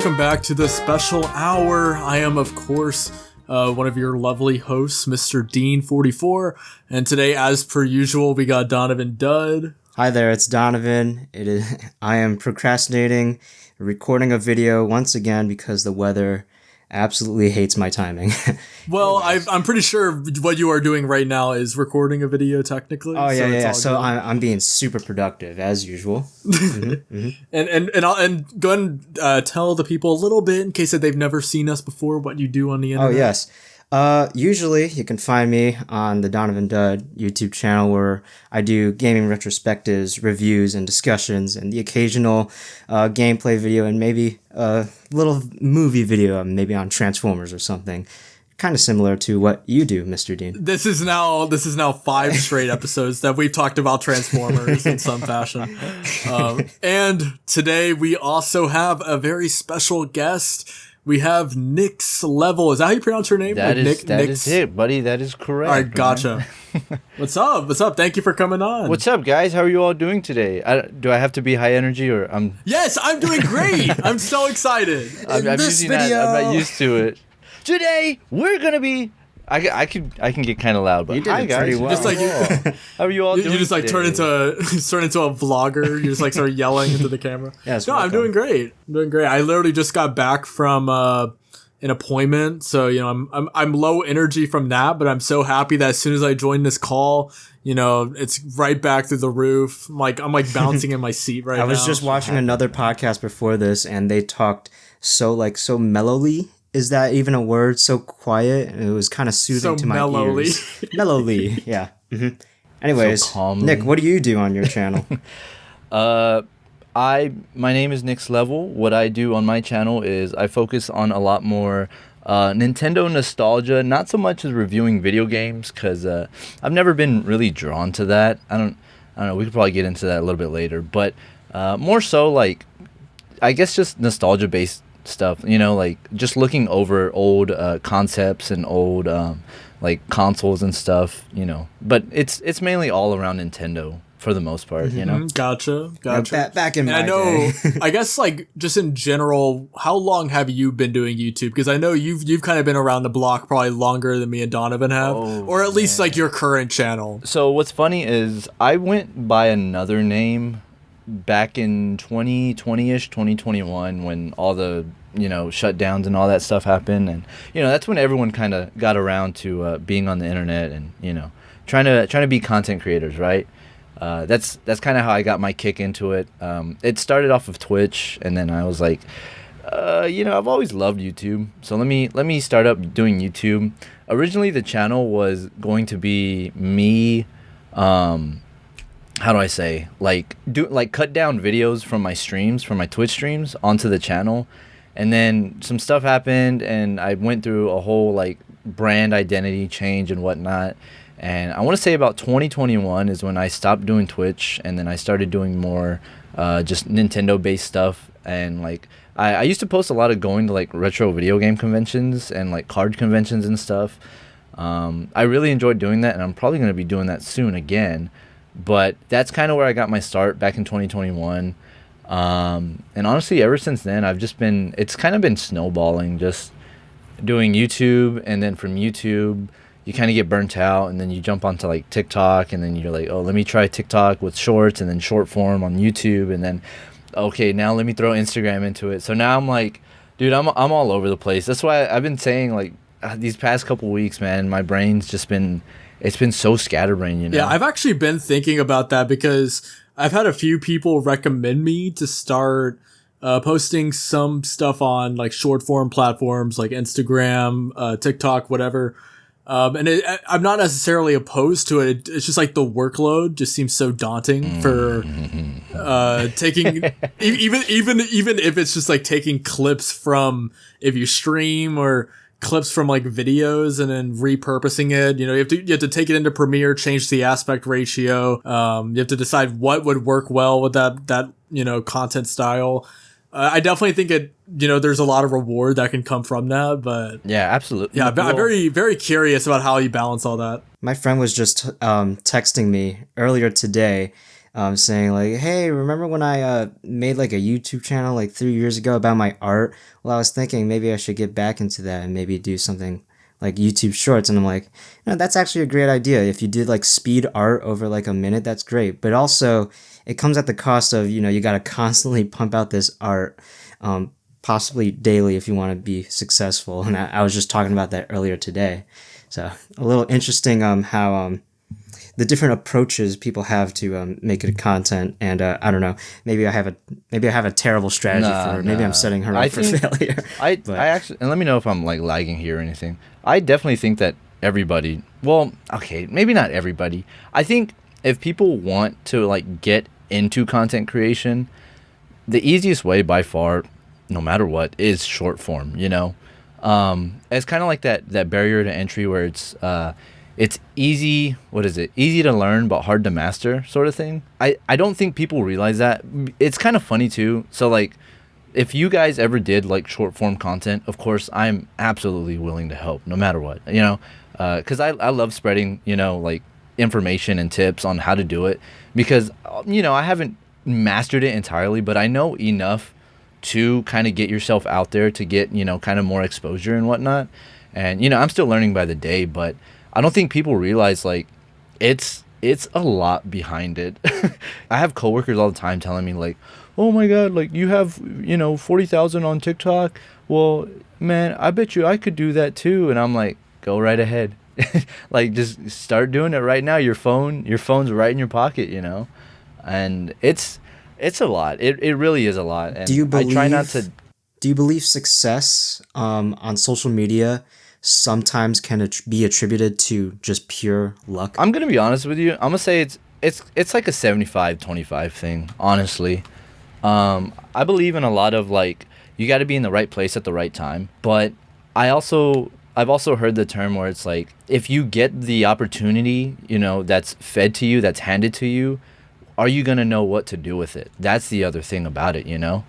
welcome back to the special hour. I am, of course, one of your lovely hosts, MrDean44, and today, as per usual, we got DonovanDud. Hi there, it's Donovan. I am procrastinating recording a video once again because the weather absolutely hates my timing. Well, I'm pretty sure what you are doing right now is recording a video technically. Oh yeah. So I'm being super productive as usual. And go ahead and tell the people a little bit in case that they've never seen us before what you do on the internet. Oh yes. Usually you can find me on the DonovanDud YouTube channel where I do gaming retrospectives, reviews, and discussions, and the occasional gameplay video, and maybe a little movie video, maybe on Transformers or something. Kind of similar to what you do, Mr. Dean. This is now 5 straight episodes that we've talked about Transformers in some fashion. And today we also have a very special guest. We have Nichslvl. Is that how you pronounce her name? That is it, buddy. That is correct. All right, gotcha. What's up? Thank you for coming on. What's up, guys? How are you all doing today? Do I have to be high energy or I'm? Yes, I'm doing great. I'm so excited. I'm using that. I'm not used to it. Today we're gonna be. I can get kind of loud, but you did hi, it guys. pretty well. Just like how are you all doing? You just like today? turn into a vlogger. You just like start yelling into the camera. Yes, no, I'm doing great. I literally just got back from an appointment, so I'm low energy from that, but I'm so happy that as soon as I joined this call, it's right back through the roof. I'm like bouncing in my seat right now. I was just watching another podcast before this, and they talked so mellowly. Is that even a word? So quiet, and it was kind of soothing to my ears. Mellowly, yeah. Mm-hmm. Anyways, so Nick, what do you do on your channel? My name is Nichslvl. What I do on my channel is I focus on a lot more Nintendo nostalgia, not so much as reviewing video games, because I've never been really drawn to that. I don't know. We could probably get into that a little bit later, but more so like I guess just nostalgia based stuff. Like just looking over old concepts and old like consoles and stuff. But it's mainly all around Nintendo. For the most part, Gotcha. Back in my day. I I guess like just in general, how long have you been doing YouTube? Because I know you've kind of been around the block probably longer than me and Donovan have, or at least like your current channel. So what's funny is I went by another name back in 2020-ish, 2021 when all the shutdowns and all that stuff happened, and that's when everyone kind of got around to being on the internet and trying to be content creators, right? That's kind of how I got my kick into it. It started off of Twitch, and then I was like, I've always loved YouTube, so let me start up doing YouTube. Originally, the channel was going to be me, how do I say, cut down videos from my streams, from my Twitch streams, onto the channel, and then some stuff happened, and I went through a whole brand identity change and whatnot. And I want to say about 2021 is when I stopped doing Twitch, and then I started doing more just Nintendo-based stuff. And I used to post a lot of going to retro video game conventions and card conventions and stuff. I really enjoyed doing that, and I'm probably going to be doing that soon again. But that's kind of where I got my start back in 2021. And honestly, ever since then, it's kind of been snowballing, just doing YouTube, and then from YouTube you kind of get burnt out, and then you jump onto TikTok, and then you're like, oh, let me try TikTok with shorts, and then short form on YouTube, and then okay, now let me throw Instagram into it. So now I'm like, dude, I'm all over the place. That's why I've been saying these past couple weeks, man, my brain's just been so scatterbrained, Yeah, I've actually been thinking about that because I've had a few people recommend me to start posting some stuff on short form platforms like Instagram, TikTok, whatever. And I'm not necessarily opposed to it. It's just the workload just seems so daunting for taking even if it's just taking clips from if you stream or clips from videos and then repurposing it. You have to take it into Premiere, change the aspect ratio. You have to decide what would work well with that content style. I definitely think there's a lot of reward that can come from that, but yeah, absolutely. Yeah, I'm very, very curious about how you balance all that. My friend was just texting me earlier today saying like, "Hey, remember when I made like a YouTube channel like 3 years ago about my art? Well, I was thinking maybe I should get back into that and maybe do something like YouTube Shorts." And I'm like, that's actually a great idea. If you did like speed art over like a minute, that's great. But also, it comes at the cost of you got to constantly pump out this art, possibly daily if you want to be successful. And I was just talking about that earlier today. So a little interesting how the different approaches people have to make it content, and I don't know. Maybe I have a terrible strategy for her. Maybe I'm setting her up for failure. I actually, and let me know if I'm like lagging here or anything. I definitely think that everybody. Well, okay, maybe not everybody. I think if people want to like get into content creation, the easiest way by far, no matter what, is short form. It's kind of like that barrier to entry where it's easy. What is it? Easy to learn but hard to master, sort of thing. I don't think people realize that. It's kind of funny too. So like, if you guys ever did like short form content, of course I'm absolutely willing to help, no matter what. Because I love spreading like information and tips on how to do it, because I haven't mastered it entirely, but I know enough to kind of get yourself out there, to get kind of more exposure and whatnot. And I'm still learning by the day, but I don't think people realize like it's a lot behind it. I have coworkers all the time telling me like, "Oh my god, like you have 40,000 on TikTok. Well, man, I bet you I could do that too." And I'm like, go right ahead. Like just start doing it right now. Your phone's right in your pocket, and it's a lot. It really is a lot. And I try not to. Do you believe success on social media sometimes can be attributed to just pure luck? I'm gonna be honest with you. I'm gonna say it's like a 75-25 thing, honestly. I believe in a lot of like, you got to be in the right place at the right time. But I've also heard the term where it's like, if you get the opportunity, that's fed to you, that's handed to you, are you going to know what to do with it? That's the other thing about it,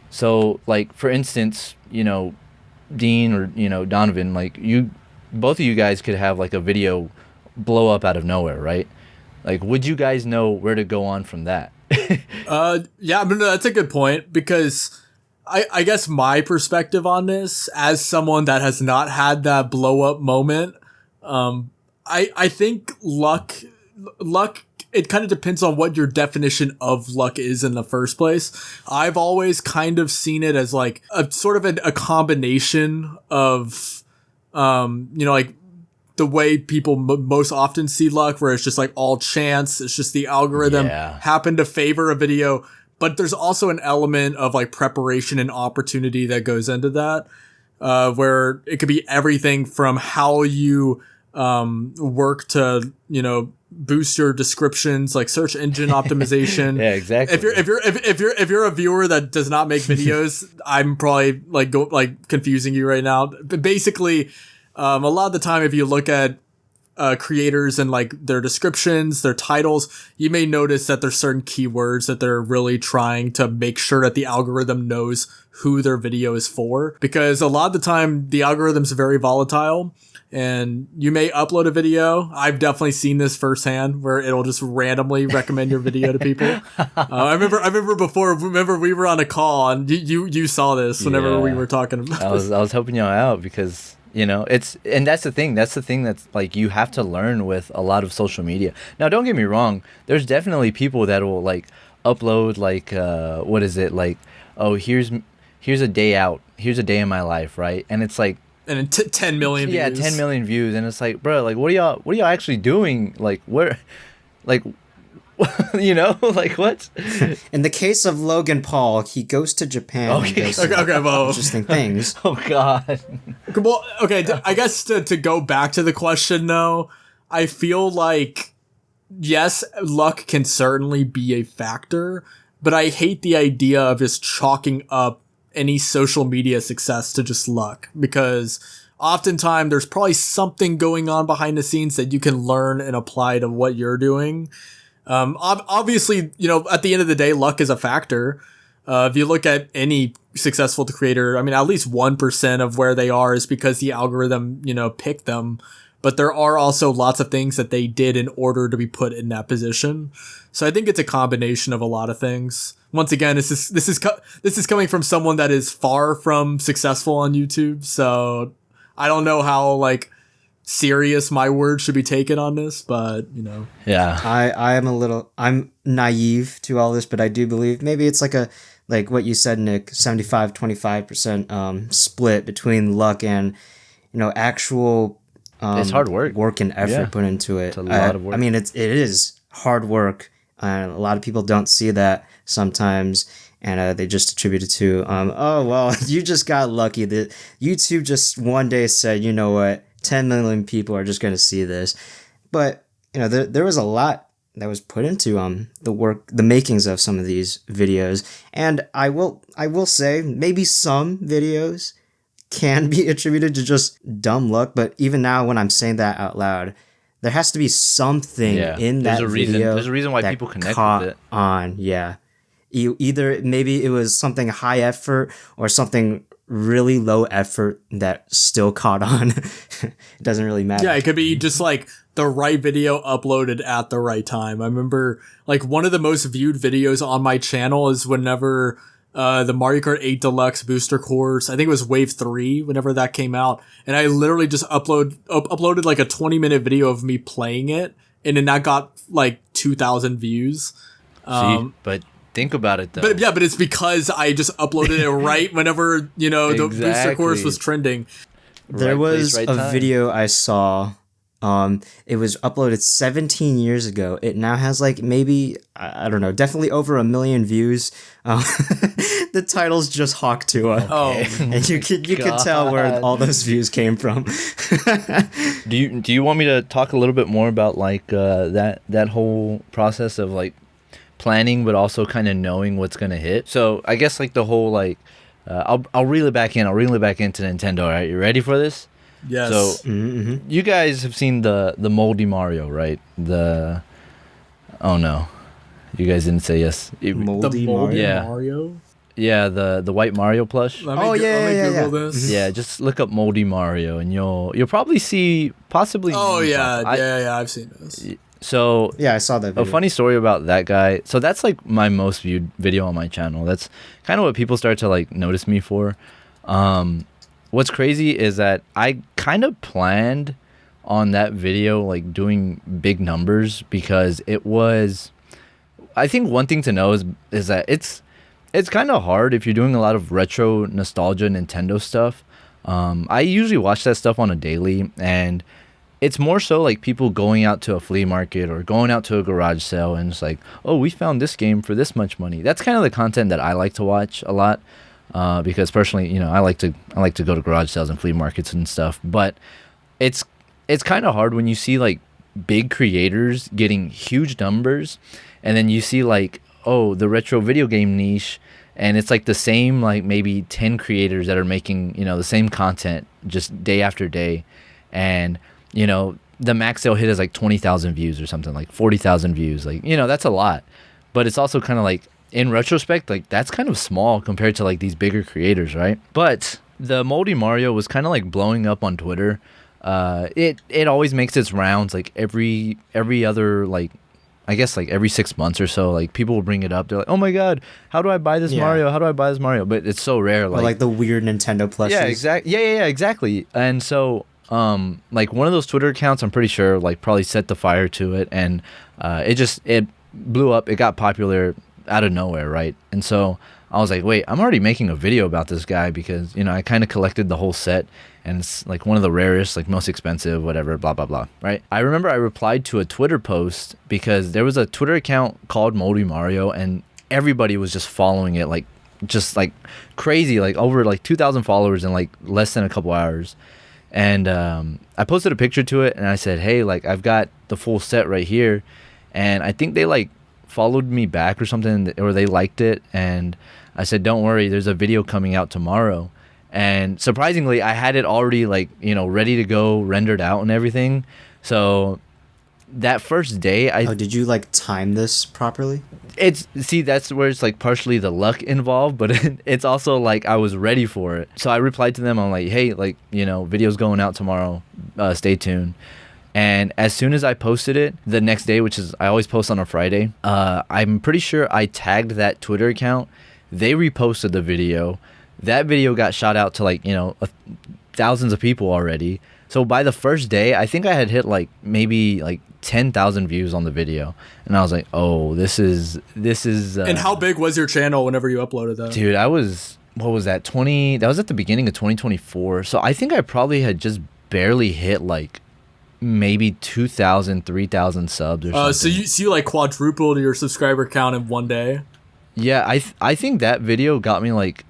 So like, for instance, Dean or, Donovan, like both of you guys could have like a video blow up out of nowhere, right? Like, would you guys know where to go on from that? Yeah, but no, that's a good point, because I guess my perspective on this, as someone that has not had that blow up moment, I think luck, it kind of depends on what your definition of luck is in the first place. I've always kind of seen it as like a sort of a combination of, like the way people most often see luck, where it's just like all chance. It's just the algorithm happened to favor a video, but there's also an element of like preparation and opportunity that goes into that, where it could be everything from how you work to boost your descriptions, like search engine optimization. Yeah, exactly. If you're a viewer that does not make videos, I'm probably like confusing you right now. But basically, a lot of the time, if you look at creators and like their descriptions, their titles, you may notice that there's certain keywords that they're really trying to make sure that the algorithm knows who their video is for, because a lot of the time the algorithm's very volatile. And you may upload a video. I've definitely seen this firsthand, where it'll just randomly recommend your video to people. I remember before. Remember, we were on a call, and you saw this whenever we were talking about. I was helping y'all out because it's, and that's the thing. That's the thing that's like, you have to learn with a lot of social media. Now, don't get me wrong. There's definitely people that will like upload like what is it, like, oh, here's a day out. Here's a day in my life, right? And it's like. And 10 million views. Yeah, 10 million views. And it's like, bro, like, what are y'all actually doing? Like, where, like, like what? In the case of Logan Paul, he goes to Japan and does interesting things. Oh, God. Well, okay, I guess to go back to the question, though, I feel like, yes, luck can certainly be a factor, but I hate the idea of just chalking up any social media success to just luck, because oftentimes there's probably something going on behind the scenes that you can learn and apply to what you're doing. Obviously, at the end of the day, luck is a factor. If you look at any successful creator, I mean, at least 1% of where they are is because the algorithm, picked them. but there are also lots of things that they did in order to be put in that position. So I think it's a combination of a lot of things. Once again, this is coming from someone that is far from successful on YouTube, so I don't know how like serious my word should be taken on this, but you know. Yeah. I'm naive to all this, but I do believe maybe it's like what you said, Nick, 75-25% split between luck and, you know, actual it's hard work and effort put into it. It's a lot of work. I mean, it is hard work, and a lot of people don't see that sometimes, and they just attribute it to, oh, well, you just got lucky that YouTube just one day said, you know what, 10 million people are just going to see this. But, you know, there was a lot that was put into the makings of some of these videos, and I will say maybe some videos can be attributed to just dumb luck, but even now when I'm saying that out loud, there has to be something in that video. There's a reason why people connect with it. Either maybe it was something high effort or something really low effort that still caught on. It doesn't really matter. Yeah, it could be just like the right video uploaded at the right time. I remember like one of the most viewed videos on my channel is whenever the Mario Kart 8 Deluxe booster course, I think it was Wave 3, whenever that came out, and I literally just uploaded like a 20-minute video of me playing it, and then that got like 2,000 views. But think about it though. But it's because I just uploaded it right whenever, you know, the booster course was trending. There was a video I saw. It was uploaded 17 years ago. It now has like maybe, I don't know, definitely over 1 million views. The title's just Hawk Tua. Oh, and you could tell where all those views came from. Do you want me to talk a little bit more about like that whole process of like planning, but also kind of knowing what's gonna hit? So I guess like the whole like, I'll reel it back in. I'll reel it back into Nintendo. All right, you ready for this? yes. So you guys have seen the moldy Mario, right? Oh no, you guys didn't say yes. Moldy Mario? Yeah, the white Mario plush. Let me Google this. Yeah, just look up moldy Mario, and you'll probably see possibly. Oh yeah, I've seen this. So yeah, I saw that video. A funny story about that guy. So that's like my most viewed video on my channel. That's kind of what people start to like notice me for. What's crazy is that I kind of planned on that video like doing big numbers because it was. I think one thing to know is that it's kind of hard if you're doing a lot of retro nostalgia Nintendo stuff. I usually watch that stuff on a daily, and it's more so like people going out to a flea market or going out to a garage sale and it's like, oh, we found this game for this much money. That's kind of the content that I like to watch a lot, because personally, you know, I like to go to garage sales and flea markets and stuff. But it's kind of hard when you see like big creators getting huge numbers, and then you see like, oh, the retro video game niche, and it's like the same like maybe 10 creators that are making, you know, the same content just day after day, and you know, the max they'll hit is like 20,000 views or something, like 40,000 views. Like, you know, that's a lot. But it's also kind of like, in retrospect, like that's kind of small compared to like these bigger creators, right? But the moldy Mario was kind of like blowing up on Twitter. It always makes its rounds like every other, like, I guess like every 6 months or so. Like people will bring it up. They're like, oh my God, how do I buy this Mario? How do I buy this Mario? But it's so rare. Like the weird Nintendo plushies. Yeah, exactly. Yeah, exactly. And so like one of those Twitter accounts, I'm pretty sure like probably set the fire to it, and it blew up. It got popular out of nowhere, right? And so I was like, wait, I'm already making a video about this guy because, you know, I kind of collected the whole set, and it's like one of the rarest, like most expensive, whatever, blah blah blah, right? I remember I replied to a Twitter post because there was a Twitter account called Moldy Mario, and everybody was just following it like just like crazy, like over like 2,000 followers in like less than a couple hours. And I posted a picture to it, and I said, hey, like, I've got the full set right here. And I think they, like, followed me back or something, or they liked it. And I said, don't worry, there's a video coming out tomorrow. And surprisingly, I had it already, like, you know, ready to go, rendered out and everything. So that first day, did you, like, time this properly? That's where it's like partially the luck involved, but it's also like I was ready for it. So I replied to them. I'm like, hey, like, you know, video's going out tomorrow. stay tuned. And as soon as I posted it the next day, which is I always post on a Friday, I'm pretty sure I tagged that Twitter account. They reposted the video. That video got shot out to like, you know, thousands of people already. So by the first day, I think I had hit like maybe like 10,000 views on the video. And I was like, oh, this is. And how big was your channel whenever you uploaded that? Dude, what was that? That was at the beginning of 2024. So I think I probably had just barely hit like maybe 2,000, 3,000 subs or something. So you like quadrupled your subscriber count in one day? Yeah, I think that video got me like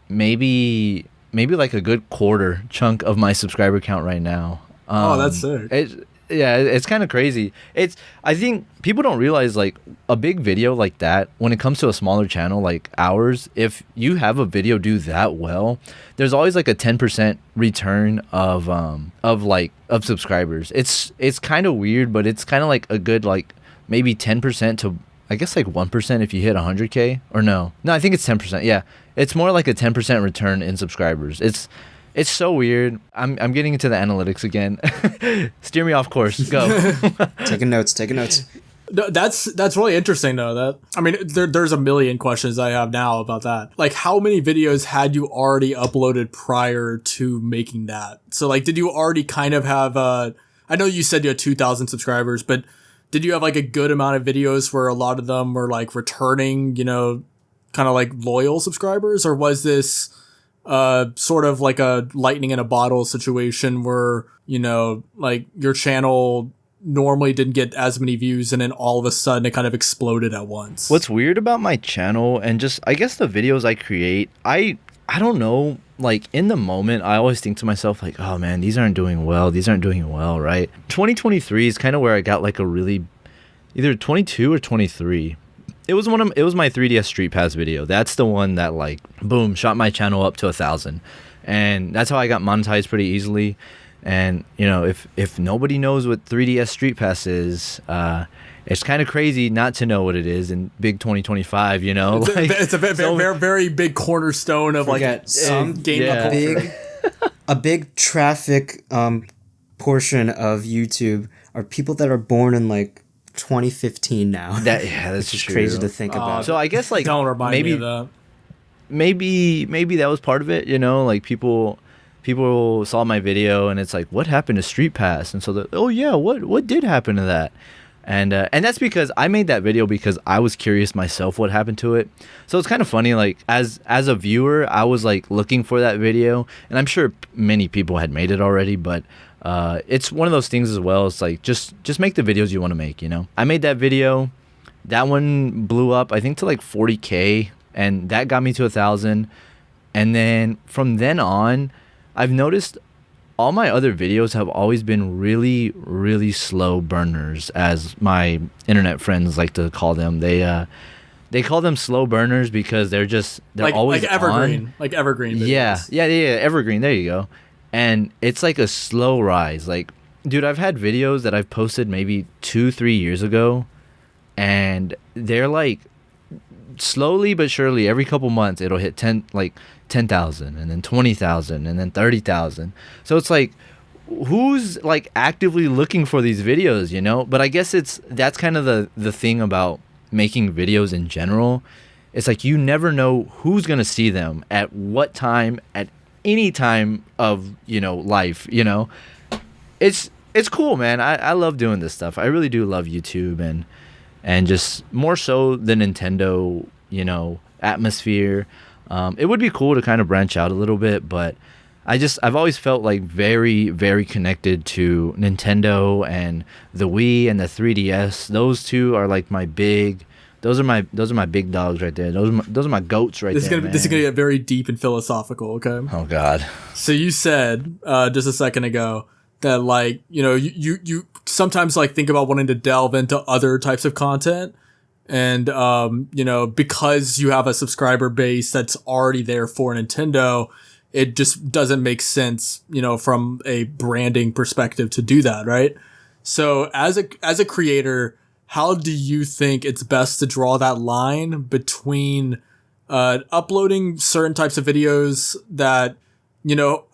maybe like a good quarter chunk of my subscriber count right now. Oh, that's sick. It's kind of crazy. I think people don't realize like a big video like that, when it comes to a smaller channel like ours, if you have a video do that well, there's always like a 10% return of subscribers. It's kind of weird, but it's kind of like a good like maybe 10% to I guess like 1% if you hit 100K or no, I think it's 10%. Yeah, it's more like a 10% return in subscribers. It's so weird. I'm getting into the analytics again. Steer me off course. Go. Taking notes. No, that's really interesting though. There's a million questions I have now about that. Like, how many videos had you already uploaded prior to making that? So like, did you already kind of have I know you said you had 2,000 subscribers, but did you have like a good amount of videos where a lot of them were like returning, you know, kind of like loyal subscribers, or was this sort of like a lightning in a bottle situation where, you know, like your channel normally didn't get as many views and then all of a sudden it kind of exploded at once? What's weird about my channel and just I guess the videos I create, I don't know, like in the moment I always think to myself like, oh man, these aren't doing well, right? 2023 is kind of where I got like a really, either 22 or 23. It was my 3DS Street Pass video. That's the one that like boom shot my channel up to 1,000, and that's how I got monetized pretty easily. And you know, if nobody knows what 3DS Street Pass is, it's kind of crazy not to know what it is in big 2025. You know, it's a very big cornerstone of like some game culture. A big traffic portion of YouTube are people that are born in like 2015 now. That's just crazy to think about. So I guess like don't remind me of that. Maybe that was part of it, you know, like people saw my video and it's like, what happened to Street Pass? And so oh yeah, what did happen to that? And that's because I made that video because I was curious myself what happened to it. So it's kind of funny, like as a viewer, I was like looking for that video, and I'm sure many people had made it already, but it's one of those things as well. It's like just make the videos you want to make, you know. I made that video, that one blew up I think to like 40K, and that got me to 1,000. And then from then on, I've noticed all my other videos have always been really, really slow burners, as my internet friends like to call them. They call them slow burners because they're like, always like evergreen, on. like evergreen videos. Yeah, evergreen. There you go. And it's like a slow rise. Like, dude, I've had videos that I've posted maybe 2-3 years ago, and they're like slowly but surely every couple months it'll hit 10,000 and then 20,000 and then 30,000. So it's like, who's like actively looking for these videos, you know? But I guess that's kind of the thing about making videos in general. It's like you never know who's gonna see them at what time, at any time of, you know, life, you know. It's cool, man. I love doing this stuff. I really do love YouTube and just more so the Nintendo, you know, atmosphere. It would be cool to kind of branch out a little bit, but I've always felt like very, very connected to Nintendo and the Wii and the 3DS. Those two are like those are my big dogs right there. Those are my goats right there. This is gonna get very deep and philosophical. Okay. Oh God. So you said just a second ago that like, you know, you sometimes like think about wanting to delve into other types of content, and you know, because you have a subscriber base that's already there for Nintendo, it just doesn't make sense, you know, from a branding perspective to do that, right? So as a creator, how do you think it's best to draw that line between uploading certain types of videos that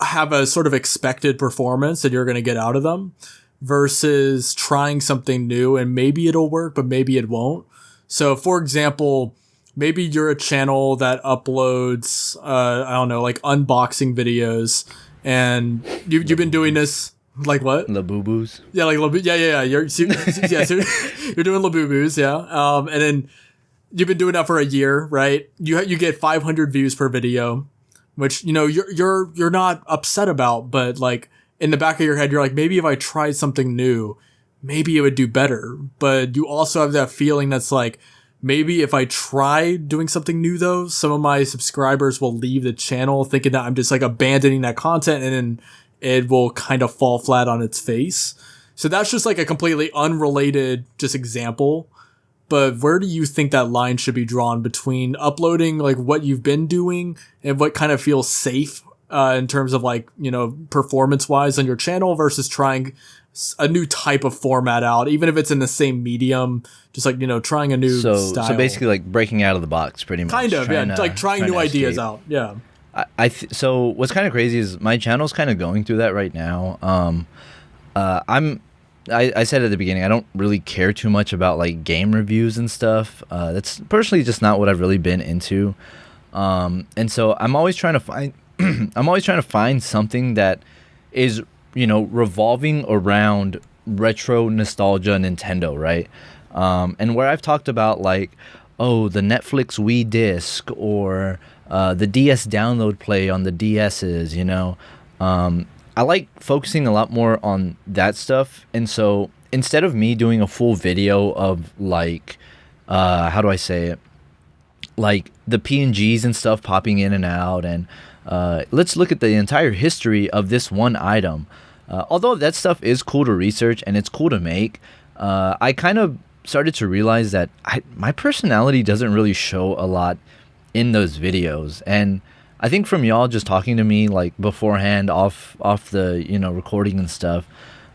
have a sort of expected performance that you're going to get out of them versus trying something new and maybe it'll work, but maybe it won't. So for example, maybe you're a channel that uploads, I don't know, like unboxing videos and you've been doing this. Like what? Labubu's. Yeah, like yeah. You're so you're doing Labubu's, yeah. And then you've been doing that for a year, right? You get 500 views per video, which you're not upset about, but like in the back of your head, you're like, maybe if I tried something new, maybe it would do better. But you also have that feeling that's like, maybe if I try doing something new though, some of my subscribers will leave the channel thinking that I'm just like abandoning that content and then it will kind of fall flat on its face. So that's just like a completely unrelated just example. But where do you think that line should be drawn between uploading like what you've been doing and what kind of feels safe in terms of like, performance wise on your channel versus trying a new type of format out, even if it's in the same medium, just like, trying a new style. So basically like breaking out of the box pretty much. Kind of, like trying new ideas out. Yeah. So what's kind of crazy is my channel's kind of going through that right now. I said at the beginning, I don't really care too much about like game reviews and stuff. That's personally just not what I've really been into. And so I'm always trying to find something that is, revolving around retro nostalgia Nintendo, right? And where I've talked about like, oh, the Netflix Wii disc or the DS download play on the DS's, I like focusing a lot more on that stuff. And so instead of me doing a full video of like, how do I say it? Like the PNGs and stuff popping in and out. And let's look at the entire history of this one item. Although that stuff is cool to research and it's cool to make, I kind of started to realize that my personality doesn't really show a lot in those videos. And I think from y'all just talking to me like beforehand off the recording and stuff,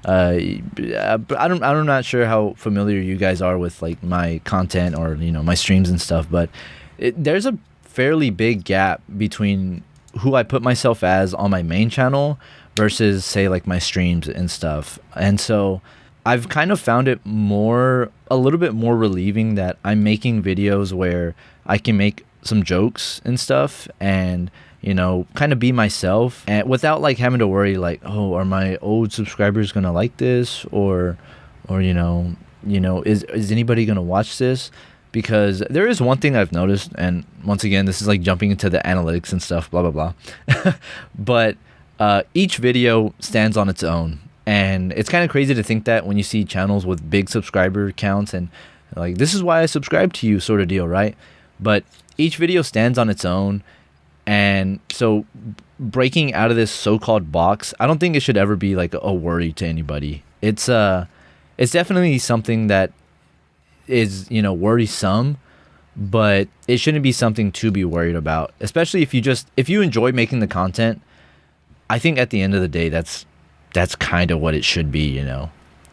I'm not sure how familiar you guys are with like my content or my streams and stuff, but there's a fairly big gap between who I put myself as on my main channel versus say like my streams and stuff. And so I've kind of found it a little bit more relieving that I'm making videos where I can make some jokes and stuff and kind of be myself and without like having to worry like, oh, are my old subscribers gonna like this or is anybody gonna watch this? Because there is one thing I've noticed, and once again this is like jumping into the analytics and stuff, blah blah blah, but each video stands on its own. And it's kind of crazy to think that when you see channels with big subscriber counts and like, this is why I subscribe to you sort of deal, right? But each video stands on its own. And so breaking out of this so-called box, I don't think it should ever be like a worry to anybody. It's definitely something that is, worrisome, but it shouldn't be something to be worried about, especially if you enjoy making the content. I think at the end of the day, that's kind of what it should be,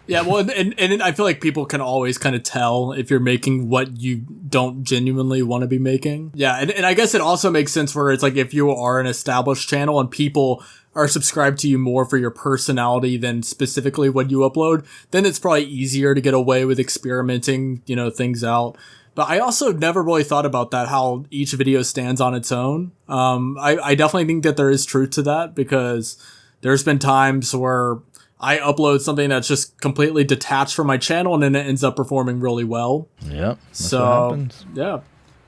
Yeah, well, and I feel like people can always kind of tell if you're making what you don't genuinely want to be making. Yeah, and I guess it also makes sense where it's like if you are an established channel and people are subscribed to you more for your personality than specifically what you upload, then it's probably easier to get away with experimenting, things out. But I also never really thought about that, how each video stands on its own. I definitely think that there is truth to that because there's been times where I upload something that's just completely detached from my channel and then it ends up performing really well. Yep. So, what happens. Yeah.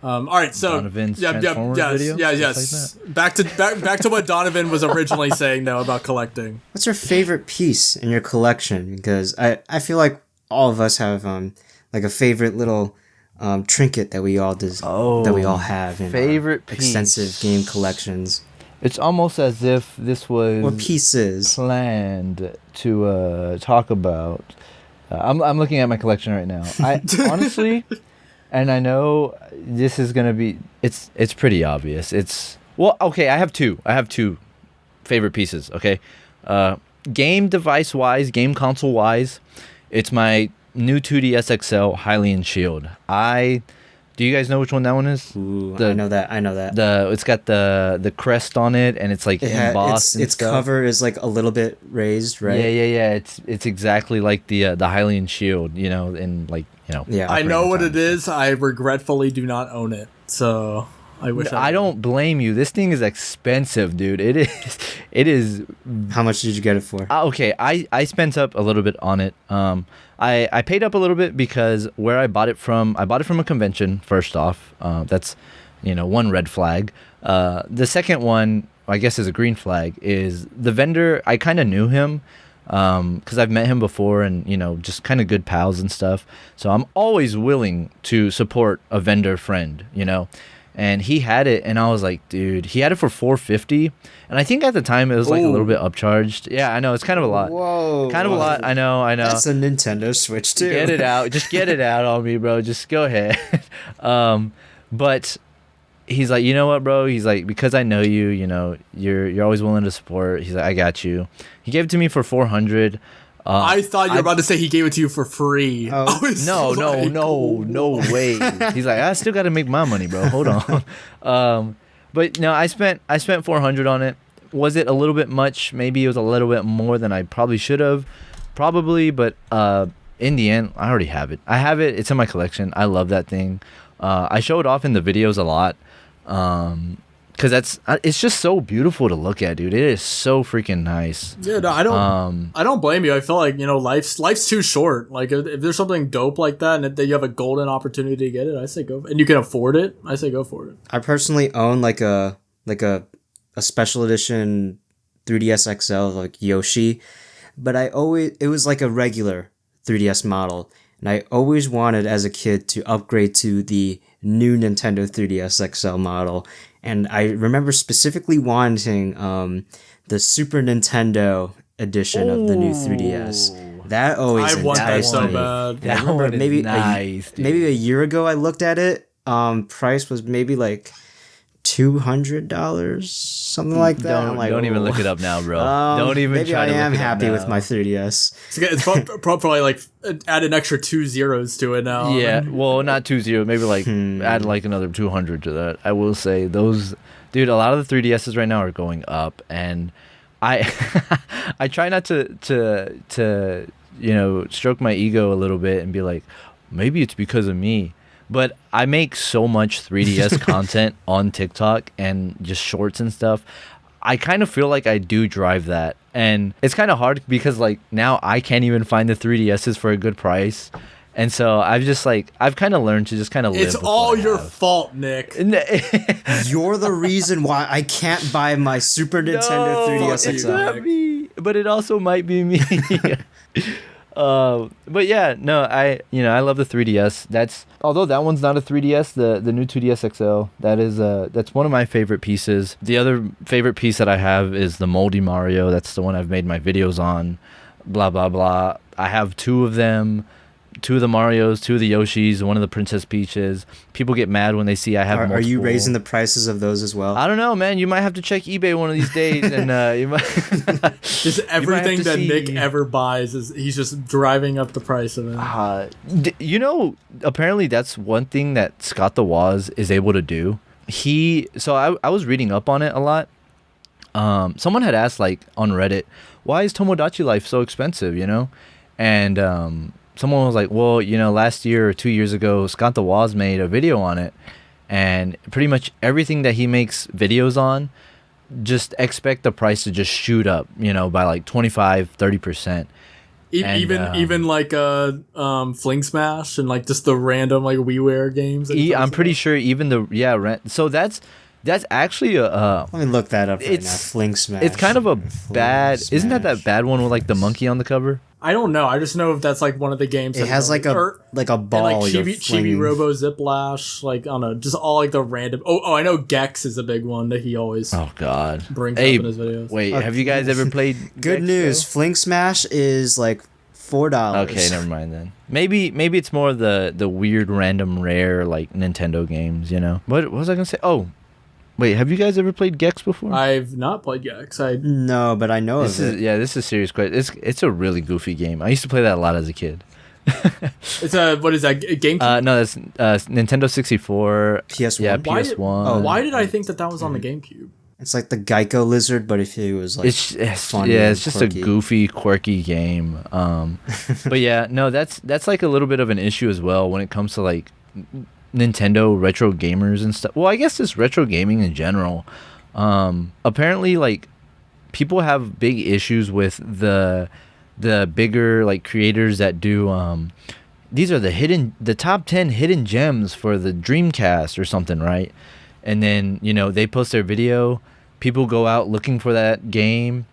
All right. So, Donovan's video? Yes. Like back to what Donovan was originally saying though about collecting. What's your favorite piece in your collection? Because I feel like all of us have like a favorite little trinket that we all have in favorite our extensive game collections. It's almost as if this was or pieces planned to talk about. I'm looking at my collection right now. I honestly, and I know this is gonna be. It's pretty obvious. Okay. I have two favorite pieces. Okay, game device wise, game console wise, it's my new 2DS XL Hylian Shield. I Do you guys know which one that one is? Ooh, I know that. It's got the crest on it, and it's like embossed. Its cover is like a little bit raised, right? Yeah. It's exactly like the Hylian shield, and like Yeah, I know what it is. I regretfully do not own it. So I wish I don't blame you. This thing is expensive, dude. It is. It is. How much did you get it for? Okay, I spent up a little bit on it. I paid up a little bit because where I bought it from a convention. First off, that's one red flag. The second one, I guess, is a green flag. Is the vendor? I kind of knew him because I've met him before, and just kind of good pals and stuff. So I'm always willing to support a vendor friend. And he had it, and I was like, dude, he had it for $450, and I think at the time it was like a little bit upcharged. Yeah, I know, it's kind of a lot. Whoa, kind of a lot. I know. That's a Nintendo Switch too. Get it out, just get it out on me, bro. Just go ahead. But he's like, you know what, bro? He's like, because I know you, you're always willing to support. He's like, I got you. He gave it to me for $400. I thought you were about to say he gave it to you for free. No way. He's like, I still got to make my money, bro. Hold on. But no, I spent $400 on it. Was it a little bit much? Maybe it was a little bit more than I probably should have. Probably, but in the end, I already have it. I have it. It's in my collection. I love that thing. I show it off in the videos a lot. Because it's just so beautiful to look at, dude. It is so freaking nice. Yeah, no, I don't blame you. I feel like life's too short. Like if there's something dope like that, and that you have a golden opportunity to get it, I say go. And you can afford it, I say go for it. I personally own like a special edition 3DS XL like Yoshi, but it was like a regular 3DS model, and I always wanted as a kid to upgrade to the new Nintendo 3DS XL model. And I remember specifically wanting the Super Nintendo edition of the new 3DS. That always I want that so me. bad. That one is nice, dude. Maybe a year ago I looked at it. Price was maybe like $200, something like that. Don't even look it up now, bro. Don't even maybe try to I am look it happy up with now. my 3DS. It's probably like add an extra 2 zeros to it now. Yeah, well, not 20, maybe like add like another 200 to that. I will say those, dude. A lot of the 3DSs right now are going up, and I I try not to stroke my ego a little bit and be like, maybe it's because of me. But I make so much 3DS content on TikTok and just shorts and stuff. I kind of feel like I do drive that. And it's kind of hard because like now I can't even find the 3DSs for a good price. And so I've kind of learned to just kind of live. It's all your fault, Nick. You're the reason why I can't buy my Super Nintendo 3DS it's XL. not me, but it also might be me. But yeah, no, I love the 3DS. Although that one's not a 3DS, the new 2DS XL, that's one of my favorite pieces. The other favorite piece that I have is the Moldy Mario. That's the one I've made my videos on. Blah blah blah. I have two of them. 2 of the Marios, 2 of the Yoshis, 1 of the Princess Peaches. People get mad when they see I have multiple. Are you raising the prices of those as well? I don't know, man. You might have to check eBay one of these days, and you might. Just everything that Nick ever buys he's just driving up the price of it. Apparently that's one thing that Scott the Woz is able to do. I was reading up on it a lot. Someone had asked like on Reddit, why is Tomodachi Life so expensive? And someone was like, well, last year or 2 years ago, Scott the Woz made a video on it, and pretty much everything that he makes videos on, just expect the price to just shoot up, by like 25-30%. Even like Fling Smash and like just the random like WiiWare games. I'm pretty sure even so that's actually Let me look that up right now. Fling Smash. It's kind of a bad. Isn't that bad one with like the monkey on the cover? I don't know. I just know if that's like one of the games. It has like a ball. And like Chibi Robo Ziplash, like I don't know, just all like the random. Oh, I know Gex is a big one that he always. Oh God. Brings up in his videos. Wait, have you guys ever played? Good Gex, news. though? Fling Smash is like $4. Okay, never mind then. Maybe it's more the weird, random, rare like Nintendo games. What was I gonna say? Oh. Wait, have you guys ever played Gex before? I've not played Gex. No, but I know of it. This is a serious question. It's a really goofy game. I used to play that a lot as a kid. It's a what is that? A GameCube? No, that's Nintendo 64. PS1. Yeah, Why PS1. Why did I think that was on the GameCube? It's like the Geico lizard, but if it was like It's funny yeah, and it's just quirky. a goofy, quirky game. But yeah, no, that's like a little bit of an issue as well when it comes to like Nintendo retro gamers and stuff. Well, I guess just retro gaming in general. Apparently, like people have big issues with the bigger like creators that do these are the top 10 hidden gems for the Dreamcast or something, right? And then, you know, they post their video, people go out looking for that game,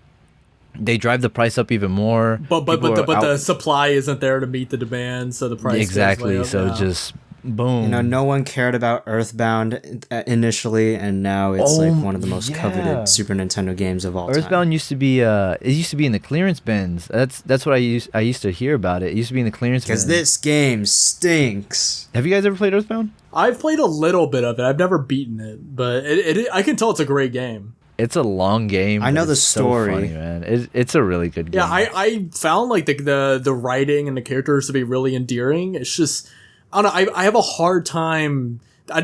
they drive the price up even more. But the supply isn't there to meet the demand, so the price exactly goes way so up, yeah. just boom. You know, no one cared about Earthbound initially, and now it's like one of the most coveted Super Nintendo games of all time. Earthbound used to be it used to be in the clearance bins. That's what I used to hear about it. It used to be in the clearance bins. Because this game stinks. Have you guys ever played Earthbound? I've played a little bit of it. I've never beaten it, but I can tell it's a great game. It's a long game. I know but the it's story. So funny, man. It's a really good game. Yeah, I found like the writing and the characters to be really endearing. It's just I don't know. I have a hard time. I'm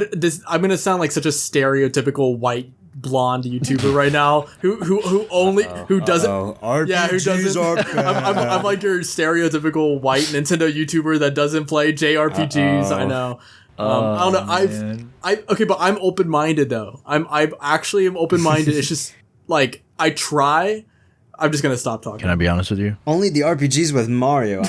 gonna sound like such a stereotypical white blonde YouTuber right now who doesn't RPGs who doesn't are bad. I'm like your stereottypical white Nintendo YouTuber that doesn't play JRPGs. I know. I don't know. Okay, but I'm open minded though. I actually am open minded. It's just like I try. I'm just gonna stop talking. Can I be honest with you? Only the RPGs with Mario.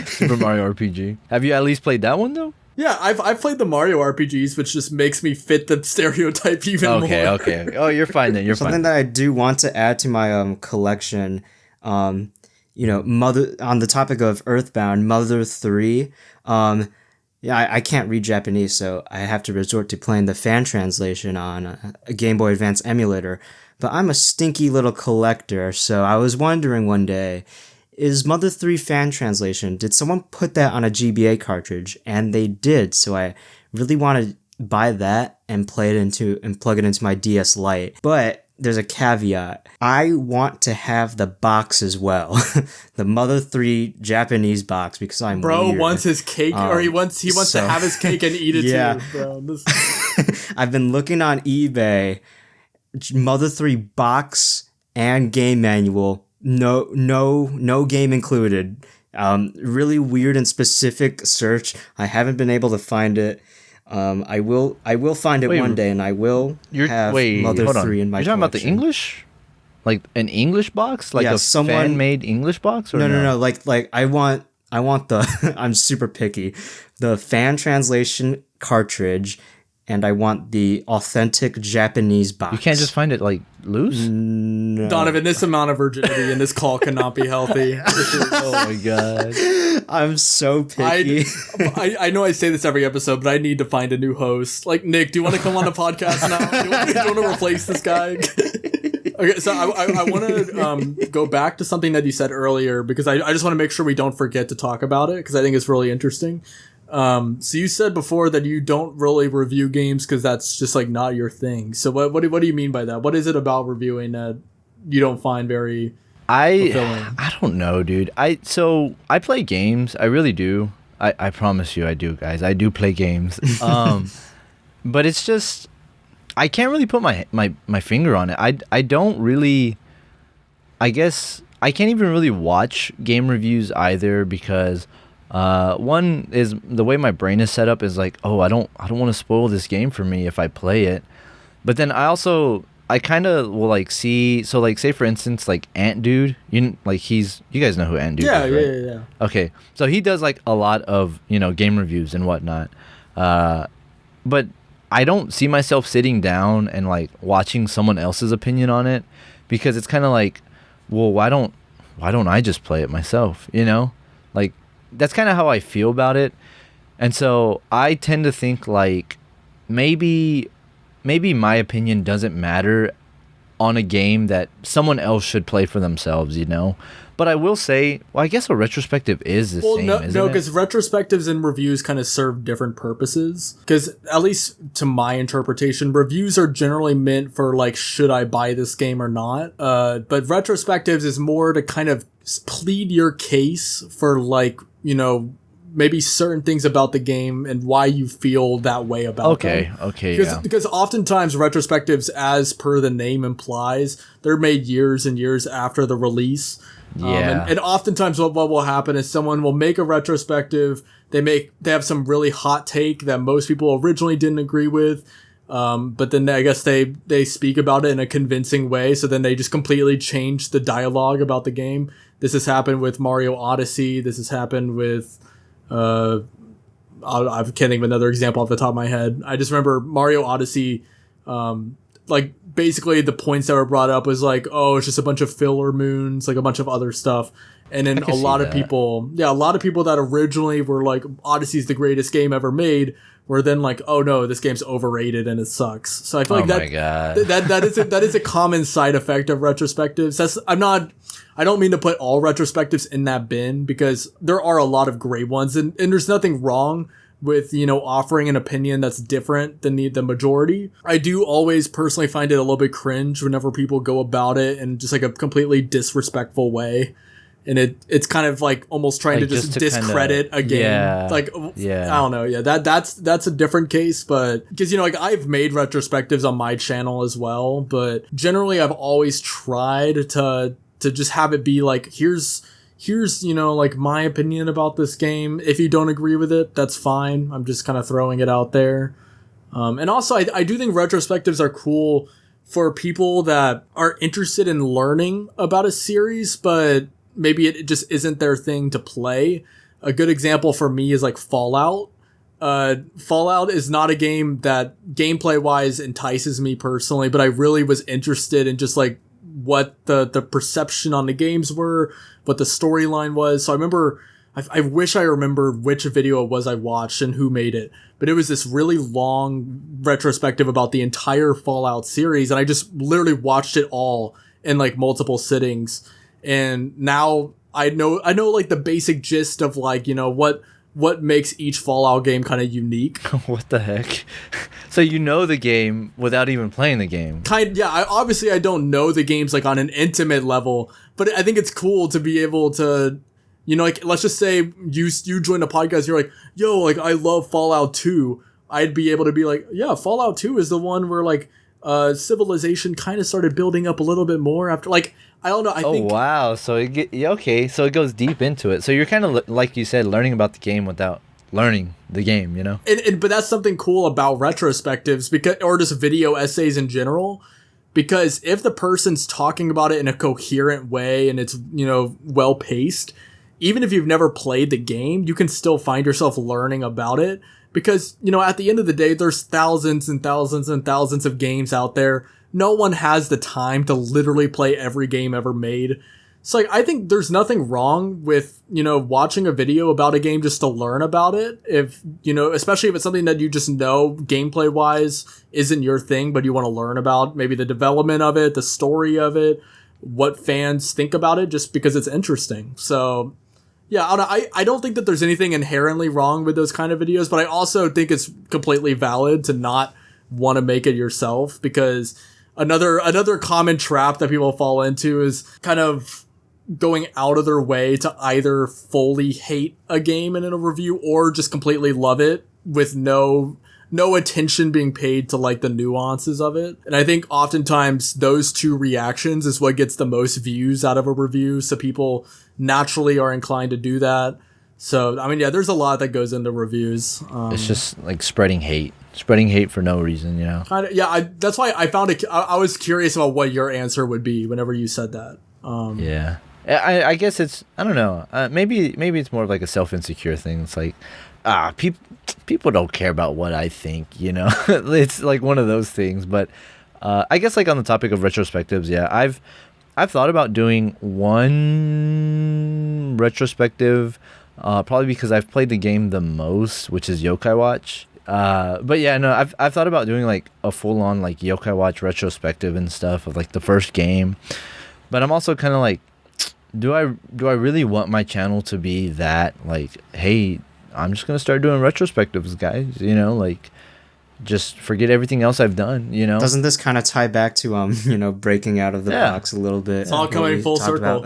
Super Mario RPG. Have you at least played that one though? Yeah, I've played the Mario RPGs, which just makes me fit the stereotype even more. Okay. Oh, you're fine then. You're Something fine. that I do want to add to my collection, you know, on the topic of Earthbound, Mother 3. Yeah, I can't read Japanese, so I have to resort to playing the fan translation on a Game Boy Advance emulator. But I'm a stinky little collector, so I was wondering one day, is Mother 3 fan translation, did someone put that on a GBA cartridge? And they did, so I really want to buy that and plug it into my DS Lite. But there's a caveat. I want to have the box as well. The Mother 3 Japanese box, because I'm weird. Wants his cake, or he wants to have his cake and eat it yeah. too, bro. I've been looking on eBay, Mother 3 box and game manual, no game included. Really weird and specific search. I haven't been able to find it. I will find it one day, and I will have Mother 3 in my collection. You're talking about the English? Like an English box? Like fan-made English box? Or no. Like I want the I'm super picky. The fan translation cartridge, and I want the authentic Japanese box. You can't just find it like loose? No. Donovan, this amount of virginity in this call cannot be healthy. Oh my god. I'm so picky. I know I say this every episode, but I need to find a new host. Like, Nick, do you want to come on the podcast now? Do you want to replace this guy? Okay, so I want to go back to something that you said earlier, because I just want to make sure we don't forget to talk about it, because I think it's really interesting. So you said before that you don't really review games because that's just like not your thing. So what do you mean by that? What is it about reviewing that you don't find very fulfilling? I don't know, dude. I play games. I really do. I promise you I do, guys. I do play games. But it's just I can't really put my finger on it. I don't really, I guess I can't even really watch game reviews either, because one is the way my brain is set up is like, oh, I don't want to spoil this game for me if I play it. But then I kind of will like see, so like say for instance like Ant Dude, you guys know who Ant Dude is, right? Yeah. Okay, so he does like a lot of, you know, game reviews and whatnot. But I don't see myself sitting down and like watching someone else's opinion on it, because it's kind of like, well, why don't I just play it myself, you know? Like, that's kind of how I feel about it. And so I tend to think like maybe my opinion doesn't matter on a game that someone else should play for themselves, you know? But I will say, well, I guess a retrospective is the same, isn't it? No, because retrospectives and reviews kind of serve different purposes. Because, at least to my interpretation, reviews are generally meant for, like, should I buy this game or not? But retrospectives is more to kind of plead your case for, like, you know, maybe certain things about the game and why you feel that way about them. Okay, Because oftentimes retrospectives, as per the name implies, they're made years and years after the release. Yeah. And oftentimes what will happen is someone will make a retrospective. They have some really hot take that most people originally didn't agree with. But then I guess they speak about it in a convincing way. So then they just completely change the dialogue about the game. This has happened with Mario Odyssey. This has happened with, I can't think of another example off the top of my head. I just remember Mario Odyssey, like, basically the points that were brought up was like, oh, it's just a bunch of filler moons, like a bunch of other stuff. And then a lot of people that originally were like, Odyssey's the greatest game ever made, were then like, oh no, this game's overrated and it sucks. So I feel like that is a common side effect of retrospectives. I don't mean to put all retrospectives in that bin, because there are a lot of great ones, and there's nothing wrong with, you know, offering an opinion that's different than the majority. I do always personally find it a little bit cringe whenever people go about it in just like a completely disrespectful way. And it's kind of like almost trying to just discredit a game. Yeah, I don't know. Yeah, that's a different case, but because, you know, like, I've made retrospectives on my channel as well, but generally I've always tried to just have it be like, here's, you know, like, my opinion about this game. If you don't agree with it, that's fine. I'm just kind of throwing it out there. And also, I do think retrospectives are cool for people that are interested in learning about a series, but maybe it just isn't their thing to play. A good example for me is like Fallout. Fallout is not a game that gameplay-wise entices me personally, but I really was interested in just like what the perception on the games were, what the storyline was. So I remember, I wish I remembered which video it was I watched and who made it, but it was this really long retrospective about the entire Fallout series, and I just literally watched it all in like multiple sittings. And now I know like the basic gist of, like, you know, what makes each Fallout game kind of unique. What the heck? So you know the game without even playing the game? Obviously I don't know the games like on an intimate level, but I think it's cool to be able to, you know, like, let's just say you join a podcast, you're like, yo, like, I love Fallout 2. I'd be able to be like, yeah, Fallout 2 is the one where, like, civilization kind of started building up a little bit more after, like, I don't know. I think. Oh wow! So so it goes deep into it. So you're kind of like you said, learning about the game without learning the game, you know. But that's something cool about retrospectives, because, or just video essays in general, because if the person's talking about it in a coherent way and it's, you know, well paced, even if you've never played the game, you can still find yourself learning about it. Because, you know, at the end of the day, there's thousands and thousands and thousands of games out there. No one has the time to literally play every game ever made. So, like, I think there's nothing wrong with, you know, watching a video about a game just to learn about it. If, you know, especially if it's something that you just know gameplay wise isn't your thing, but you want to learn about maybe the development of it, the story of it, what fans think about it, just because it's interesting. So, yeah, I don't think that there's anything inherently wrong with those kind of videos, but I also think it's completely valid to not want to make it yourself, because another common trap that people fall into is kind of going out of their way to either fully hate a game in a review or just completely love it with no attention being paid to, like, the nuances of it. And I think oftentimes those two reactions is what gets the most views out of a review, so people naturally are inclined to do that. So, I mean, yeah, there's a lot that goes into reviews. It's just like spreading hate for no reason, you know. That's why I found it. I was curious about what your answer would be whenever you said that. Yeah, I guess it's, I don't know. Maybe it's more of like a self-insecure thing. It's like, people don't care about what I think, you know. It's like one of those things. But I guess, like, on the topic of retrospectives, yeah, I've thought about doing one retrospective. Probably because I've played the game the most, which is Yokai Watch. But yeah, no, I've thought about doing like a full on like Yokai Watch retrospective and stuff of like the first game. But I'm also kind of like, do I really want my channel to be that like, hey, I'm just gonna start doing retrospectives, guys? You know, like, just forget everything else I've done. You know, doesn't this kind of tie back to breaking out of the box a little bit? It's all coming full circle.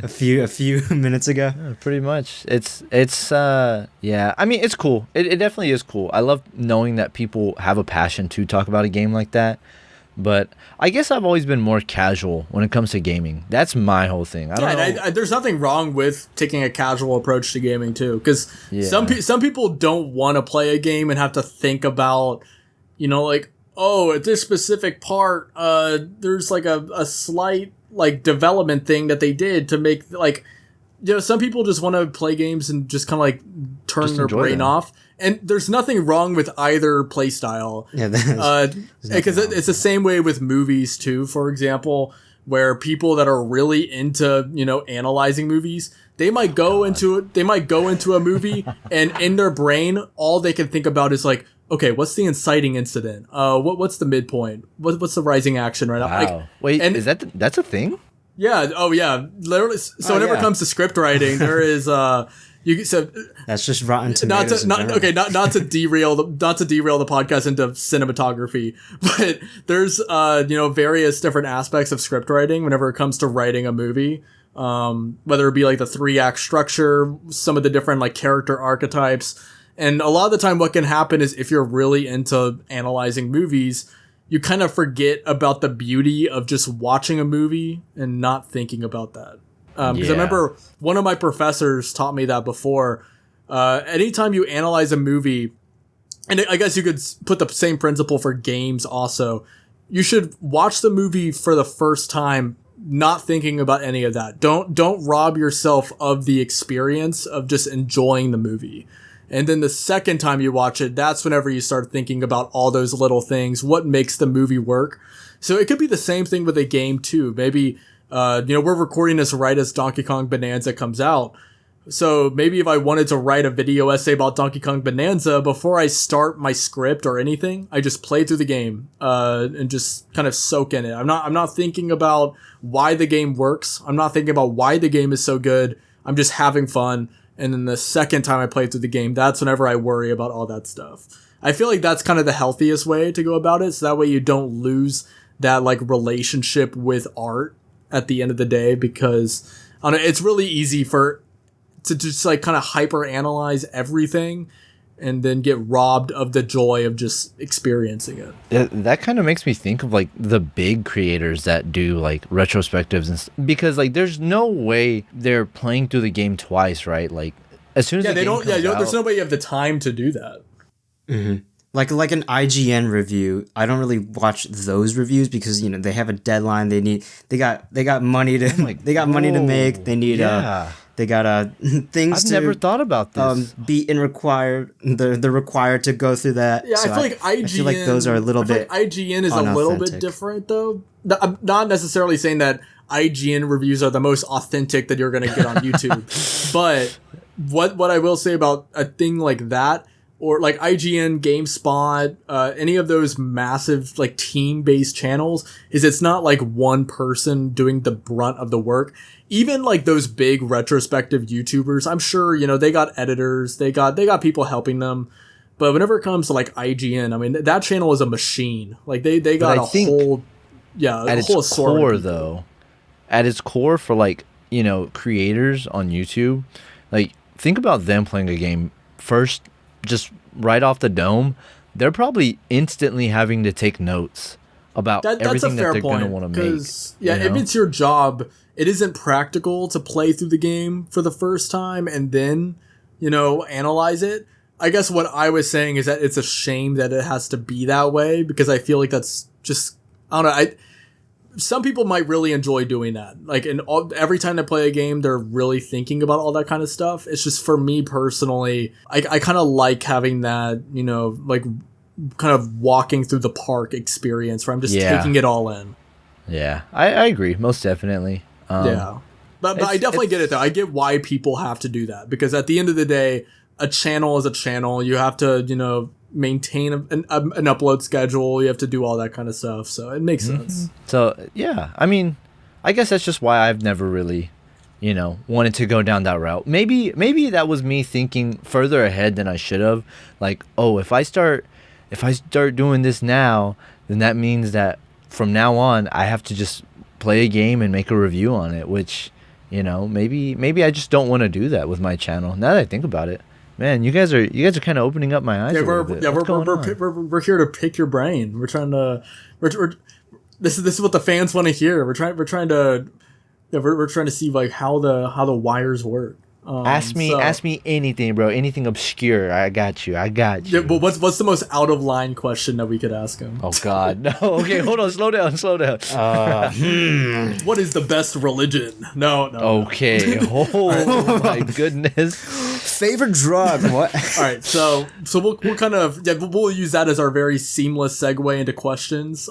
a few minutes ago. Yeah, pretty much. It's yeah. I mean, it's cool. It definitely is cool. I love knowing that people have a passion to talk about a game like that. But I guess I've always been more casual when it comes to gaming. That's my whole thing. I don't know. There's nothing wrong with taking a casual approach to gaming too, because some people don't want to play a game and have to think about, like, oh, at this specific part, there's like a slight like development thing that they did to make like, some people just want to play games and just kind of like turn their brain off. And there's nothing wrong with either playstyle. Yeah, because it's the same way with movies too. For example, where people that are really into analyzing movies, they might go into a movie and in their brain all they can think about is like, okay, what's the inciting incident? What's the midpoint? What's the rising action right now? Wow. Like, wait, is that's a thing? Yeah. Oh yeah. Literally. So whenever it comes to script writing, there is that's just Rotten Tomatoes. Not to derail the podcast into cinematography, but there's various different aspects of script writing whenever it comes to writing a movie. Whether it be like the 3-act structure, some of the different like character archetypes, and a lot of the time what can happen is if you're really into analyzing movies, you kind of forget about the beauty of just watching a movie and not thinking about that. Because I remember one of my professors taught me that before. Anytime you analyze a movie, and I guess you could put the same principle for games also, you should watch the movie for the first time not thinking about any of that. Don't rob yourself of the experience of just enjoying the movie. And then the second time you watch it, that's whenever you start thinking about all those little things, what makes the movie work. So it could be the same thing with a game too. Maybe we're recording this right as Donkey Kong Bonanza comes out. So maybe if I wanted to write a video essay about Donkey Kong Bonanza, before I start my script or anything, I just play through the game, and just kind of soak in it. I'm not thinking about why the game works. I'm not thinking about why the game is so good. I'm just having fun. And then the second time I play through the game, that's whenever I worry about all that stuff. I feel like that's kind of the healthiest way to go about it. So that way you don't lose that like relationship with art at the end of the day, because it's really easy to just like kind of hyper analyze everything and then get robbed of the joy of just experiencing it. That kind of makes me think of like the big creators that do like retrospectives because like there's no way they're playing through the game twice, right? Like as soon as there's no way you have the time to do that. Mm-hmm. Like an IGN review, I don't really watch those reviews because they have a deadline. They got money to money to make. They need they got things. I've never thought about this. They're required to go through that. Yeah, so I feel like those are a little bit. Like IGN is a little bit different though. I'm not necessarily saying that IGN reviews are the most authentic that you're going to get on YouTube, but what I will say about a thing like that, or like IGN, GameSpot, any of those massive like team-based channels, is it's not like one person doing the brunt of the work. Even like those big retrospective YouTubers, I'm sure, they got editors, they got people helping them. But whenever it comes to like IGN, I mean, that channel is a machine. Like they got a whole core though. At its core for like, creators on YouTube, like think about them playing a game first. Just right off the dome, they're probably instantly having to take notes about everything that they're going to want to make. Yeah, if it's your job, it isn't practical to play through the game for the first time and then, analyze it. I guess what I was saying is that it's a shame that it has to be that way, because I feel like that's just, I don't know, some people might really enjoy doing that. Like, every time they play a game, they're really thinking about all that kind of stuff. It's just, for me personally, I kind of like having that, like, kind of walking through the park experience where I'm just taking it all in. Yeah, I agree, most definitely. But I definitely get it, though. I get why people have to do that, because at the end of the day, a channel is a channel. You have to, maintain an upload schedule. You have to do all that kind of stuff. So it makes sense. So yeah, I mean, I guess that's just why I've never really, wanted to go down that route. Maybe that was me thinking further ahead than I should have. Like, oh, if I start doing this now, then that means that from now on I have to just play a game and make a review on it, which, maybe I just don't want to do that with my channel. Now that I think about it, man, you guys are kind of opening up my eyes a little bit. We're here to pick your brain. We're trying to this is what the fans want to hear. We're trying to see like how the wires work. Ask me anything, bro. Anything obscure. I got you. Yeah, but what's the most out of line question that we could ask him? Oh God, no. Okay, hold on. Slow down. What is the best religion? No. Okay. Oh my goodness. Favorite drug? What? All right. So we'll kind of we'll use that as our very seamless segue into questions.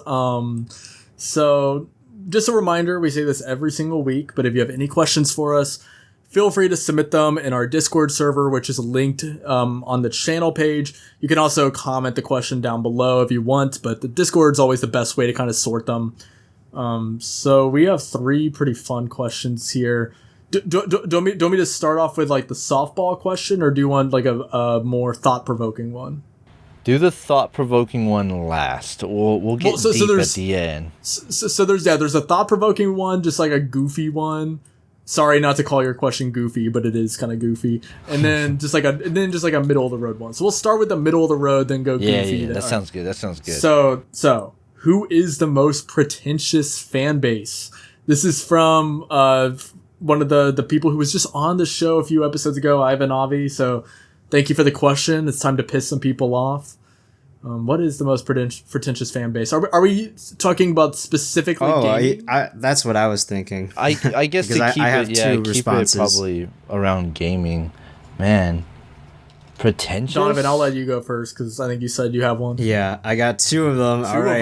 So just a reminder, we say this every single week, but if you have any questions for us, feel free to submit them in our Discord server, which is linked on the channel page. You can also comment the question down below if you want, but the Discord is always the best way to kind of sort them. So we have 3 pretty fun questions here. Do you want me to start off with like the softball question, or do you want like a more thought-provoking one? Do the thought-provoking one last. We'll get deep at the end. So there's a thought-provoking one, just like a goofy one. Sorry not to call your question goofy, but it is kind of goofy. And then just like a middle of the road one. So we'll start with the middle of the road, then go goofy. Yeah, that sounds good. So who is the most pretentious fan base? This is from one of the people who was just on the show a few episodes ago, Ivan Avi. So thank you for the question. It's time to piss some people off. What is the most pretentious fan base? Are we talking about specifically gaming? That's what I was thinking. I guess to keep it probably around gaming. Man, pretentious? Donovan, I'll let you go first because I think you said you have one. Yeah, I got 2 of them. All right.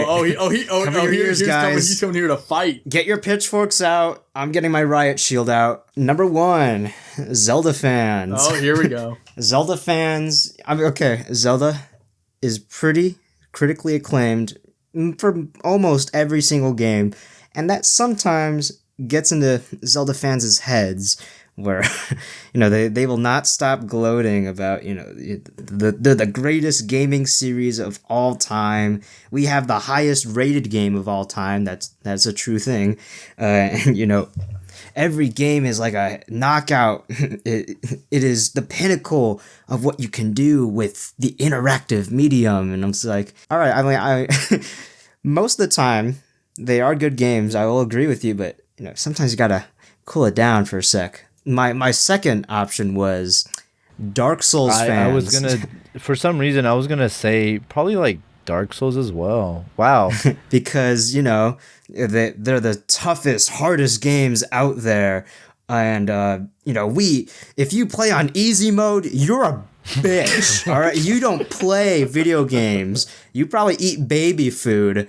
He's coming here to fight. Get your pitchforks out. I'm getting my riot shield out. Number 1, Zelda fans. Oh, here we go. Zelda fans. Zelda is pretty critically acclaimed for almost every single game, and that sometimes gets into Zelda fans' heads where they will not stop gloating about the greatest gaming series of all time. We have the highest rated game of all time. That's a true thing. And every game is like a knockout. It is the pinnacle of what you can do with the interactive medium. And I'm just like, all right, I most of the time they are good games. I will agree with you, but sometimes you gotta cool it down for a sec. My second option was Dark Souls fans. For some reason, I was gonna say probably like Dark Souls as well. Wow. Because, they're the toughest, hardest games out there. And, if you play on easy mode, you're a bitch. All right. You don't play video games. You probably eat baby food.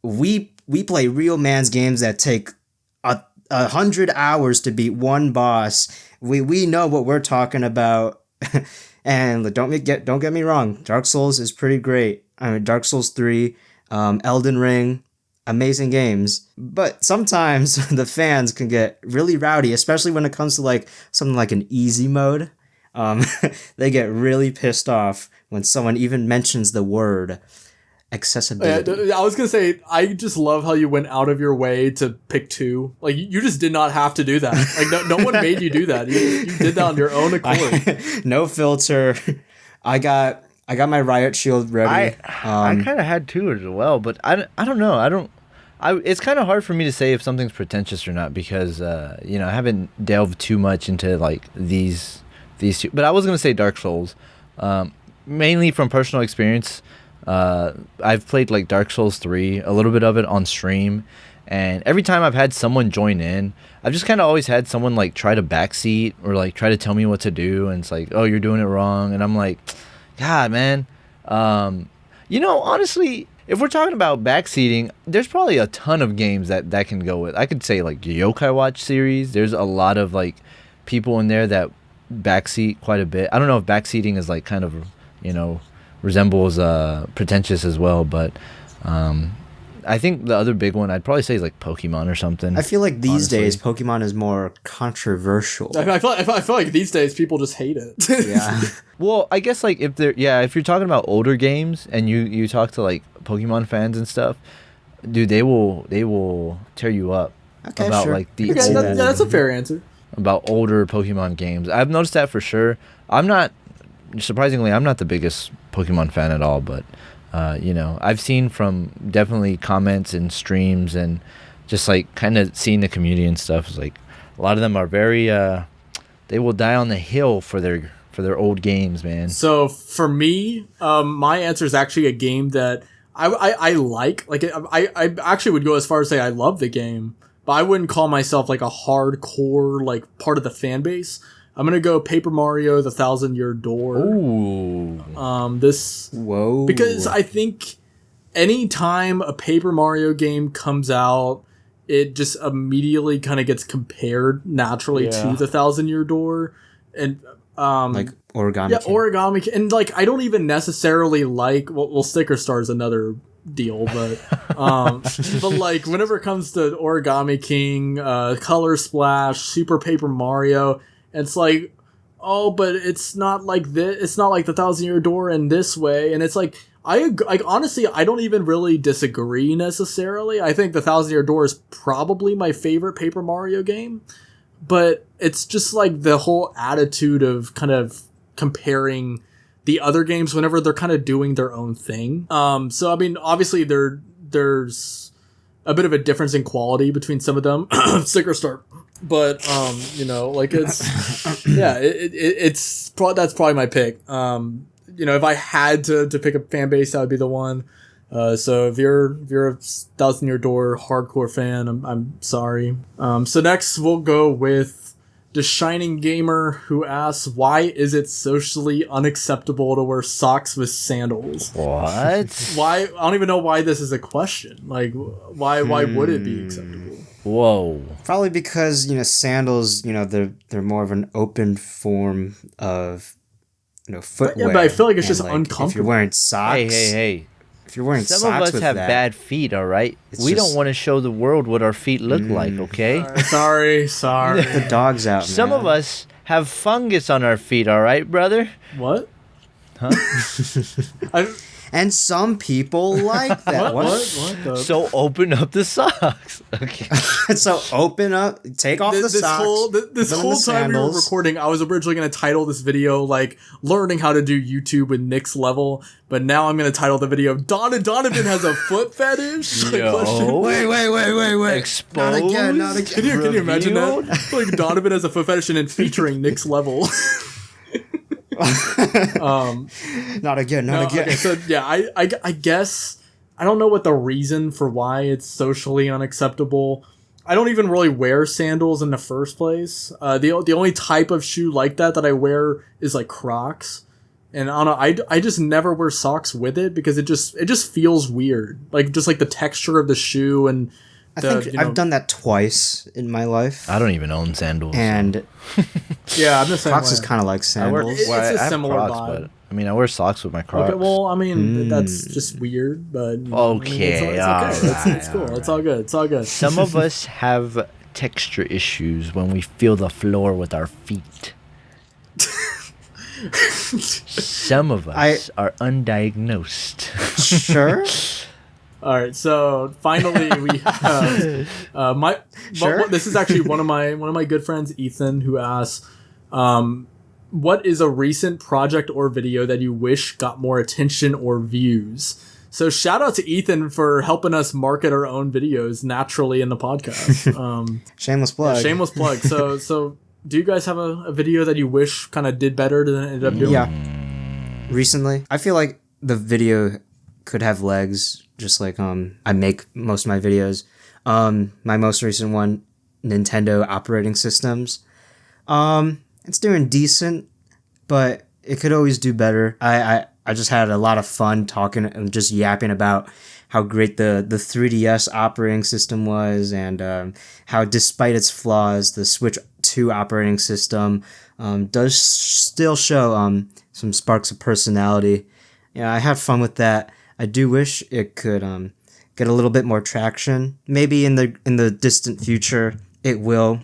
We play real man's games that take 100 hours to beat one boss. We know what we're talking about. And don't get me wrong, Dark Souls is pretty great. I mean, Dark Souls 3, Elden Ring, amazing games. But sometimes the fans can get really rowdy, especially when it comes to like something like an easy mode. They get really pissed off when someone even mentions the word accessibility. I was gonna say, I just love how you went out of your way to pick 2. Like, you just did not have to do that. Like, no one made you do that. You did that on your own accord. No filter. I got my riot shield ready. I kind of had 2 as well, but I don't know. It's kind of hard for me to say if something's pretentious or not because I haven't delved too much into like these 2. But I was gonna say Dark Souls, mainly from personal experience. I've played like Dark Souls 3, a little bit of it on stream, and every time I've had someone join in, I've just kind of always had someone like try to backseat or like try to tell me what to do, and it's like, oh, you're doing it wrong, and I'm like, God, man. Honestly, if we're talking about backseating, there's probably a ton of games that can go with. I could say like the Yokai Watch series. There's a lot of like people in there that backseat quite a bit. I don't know if backseating is like kind of resembles pretentious as well. But I think the other big one I'd probably say is like Pokemon or something. I feel like these honestly. days Pokemon is more controversial. I feel like these days people just hate it. Yeah. Well, I guess like if you're talking about older games and you talk to like Pokemon fans and stuff, dude, they will tear you up about sure. like the Okay, old, that's a fair answer. about older Pokemon games. I've noticed that for sure. I'm not the biggest Pokemon fan at all, but I've seen from definitely comments and streams and just like kind of seeing the community and stuff. It's like a lot of them are very they will die on the hill for their old games, man. So for me, my answer is actually a game that I like. Like I actually would go as far as say I love the game, but I wouldn't call myself like a hardcore like part of the fan base. I'm gonna go Paper Mario: The Thousand-Year Door. Ooh. Whoa. Because I think anytime a Paper Mario game comes out, it just immediately kind of gets compared naturally to The Thousand-Year Door, and like Origami. yeah, King. Origami, and like I don't even necessarily like well Sticker Star is another deal, but but like whenever it comes to Origami King, Color Splash, Super Paper Mario, it's like, oh, but it's not like this. It's not like the Thousand-Year Door in this way, and it's like honestly, I don't even really disagree necessarily. I think the Thousand-Year Door is probably my favorite Paper Mario game, but it's just like the whole attitude of kind of comparing the other games whenever they're kind of doing their own thing. So I mean, obviously there's a bit of a difference in quality between some of them. Sticker Star. But like it's yeah, it's that's probably my pick. If I had to pick a fan base, that would be the one. So if you're a Thousand-Year Door hardcore fan, I'm sorry. So next we'll go with The Shining Gamer, who asks, why is it socially unacceptable to wear socks with sandals? What? Why? I don't even know why this is a question. Like, why would it be acceptable? Whoa. Probably because sandals, they're more of an open form of footwear. Yeah, but I feel like it's just If uncomfortable. you're wearing socks, Hey. if you're wearing Some socks of us with have that, bad feet, all right? It's We just- don't want to show the world what our feet look like, okay? Sorry. the dog's out. Some man. of us have fungus on our feet, all right, brother? What? Huh? And some people like that. What the? So open up the socks. Okay. So open up, take off the This socks. whole put them in time we were sandals. recording, I was originally going to title this video like learning how to do YouTube with Nichslvl, but now I'm going to title the video Donovan has a foot fetish. Like, Yo. question- Wait. Exposed. Not again. Can you imagine Revealed? that? Like Donovan has a foot fetish and then featuring Nichslvl. Not again. Okay, so yeah, I guess I don't know what the reason for why it's socially unacceptable. I don't even really wear sandals in the first place. The only type of shoe like that I wear is like Crocs, and I don't know, I just never wear socks with it because it just feels weird, like just like the texture of the shoe and. I think I've done that twice in my life. I don't even own sandals. And Yeah, I'm the same Crocs way. is kind of like I wear, sandals. It's well, a I have similar Crocs, vibe. but I mean, I wear socks with my Crocs. Okay, well, I mean that's just weird, but Okay, it's okay. It's cool. alright. It's all good. It's all good. Some of us have texture issues when we feel the floor with our feet. Some of us are undiagnosed. Sure. All right, so finally we have Sure. this is actually one of my good friends, Ethan, who asks, what is a recent project or video that you wish got more attention or views? So shout out to Ethan for helping us market our own videos naturally in the podcast. Shameless plug. Shameless plug. So do you guys have a video that you wish kind of did better than it ended up doing? Yeah. Recently, I feel like the video could have legs, just like I make most of my videos. My most recent one, Nintendo operating systems. It's doing decent, but it could always do better. I just had a lot of fun talking and just yapping about how great the 3DS operating system was, and how despite its flaws, the Switch 2 operating system does still show some sparks of personality. yeah, I had fun with that. I do wish it could get a little bit more traction. Maybe in the distant future it will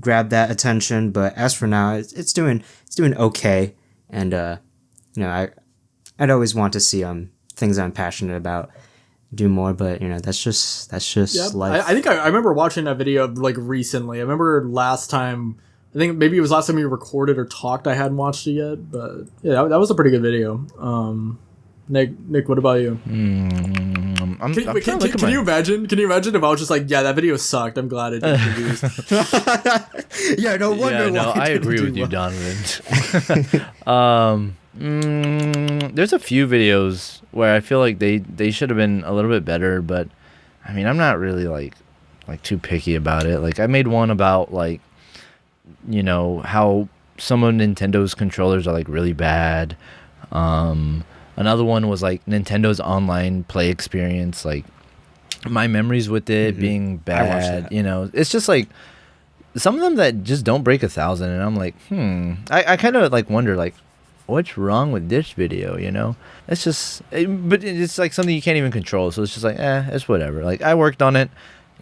grab that attention, but as for now, it's doing okay. And I'd always want to see things I'm passionate about do more, but that's just life. I think I remember watching that video like recently. I remember last time. I think maybe it was last time you recorded or talked. I hadn't watched it yet, but yeah, that was a pretty good video. Nick, what about you? Can you imagine? Can you imagine if I was just like, yeah, that video sucked. I'm glad it didn't get views. Yeah, no wonder. Yeah, no, I agree with you, Donovan. There's a few videos where I feel like they should have been a little bit better, but I mean, I'm not really like too picky about it. Like I made one about like, how some of Nintendo's controllers are like really bad. Another one was like Nintendo's online play experience, like my memories with it being bad. It's just like some of them that just don't break 1,000, and I'm like, I kind of like wonder like, what's wrong with this video? It's just, but it's like something you can't even control. So it's just like, it's whatever. Like I worked on it,